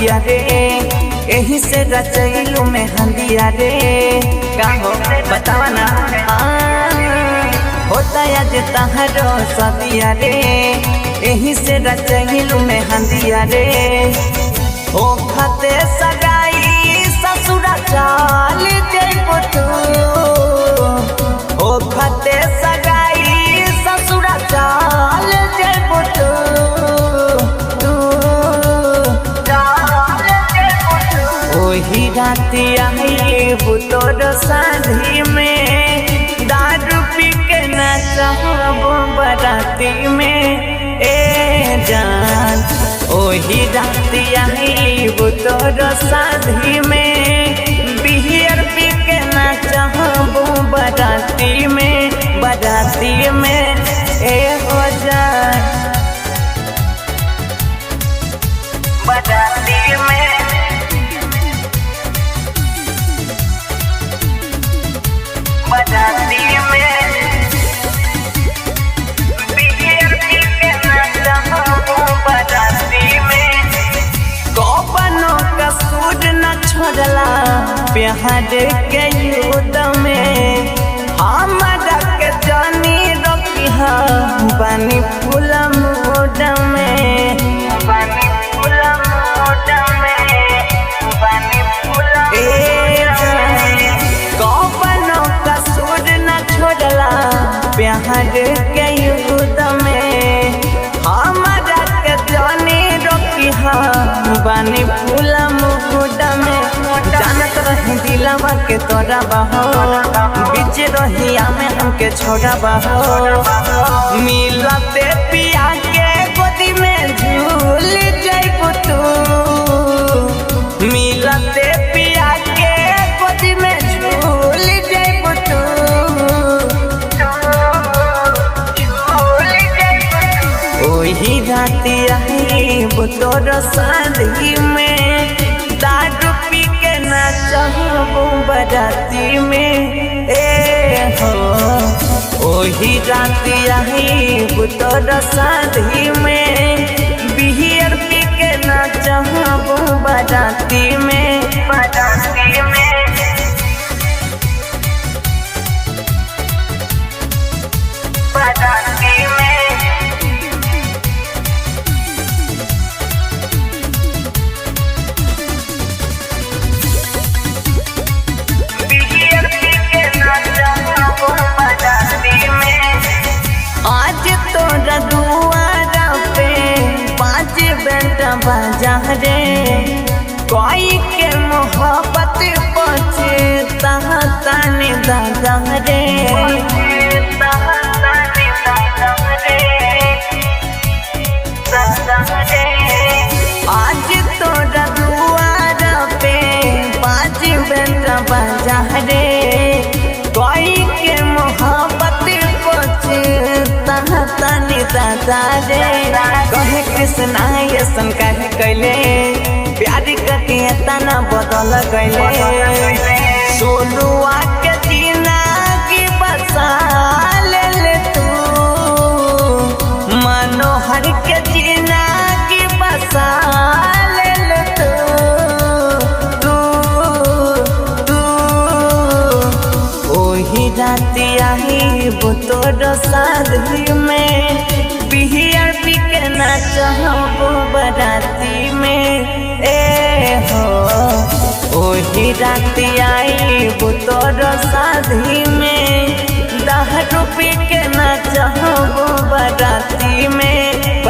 सदिया रे यही से रचैलू में हंदिया रे का हो बतावा ना होता आज तहरो सदिया रे यही से रचैलू में हंदिया रे ओ खते सगाई ससुरा चाल जइबो तू ओ खते सगाई ससुरा चाल जइबो तू ओही राती आइबू तोर शादी में दारू पी के नचबो बराती में ए जान ओही राती आइबू तोर शादी में बियर पी के नचबो बराती में ए हो जान बराती में छोड़ला प्यार के युद्ध में हमारा के जानी रखिहा बानी फूल मोड में बानी फूल मोड में बानी फूल कौनो कसूर न छोड़ला प्यार के युद्ध में हमारा के जानी रखिहा बानी फूल मोड में जानत रही दिलवा के तोरा बहो बीच रहिया में हमके छोड़ा बहो मिलते पिया के गोदी में झूल जइबो तू मिलते पिया के गोदी में झूल जइबो तू ओही राती आइबो तोर शादी में दारू पी के नचबो बराती में ए हो ओही राती आइबू तोर शादी में बियर पी के नचबो बराती में बराती में आज तोरा दुआरा पे 5 बेंट बजा रे कोई के मोहब्बत पछे तहतानी दादा रे आज तोरा दुआरा पे 5 बेंट बजा रे कोई के मोहब्बत तहतानी दादा रे कहे कृष्णा ऐसन कहे कैले प्यार के तना बदल गइले सोनुआ के जीना की बसा ले तू मनोहर के जीना की बसा ले तू ओही राती आइबू तोर शादी में बियर पी के नचबो बराती में ए हो ओही राती आइबू तोर शादी में दारू पी के नचबो बराती में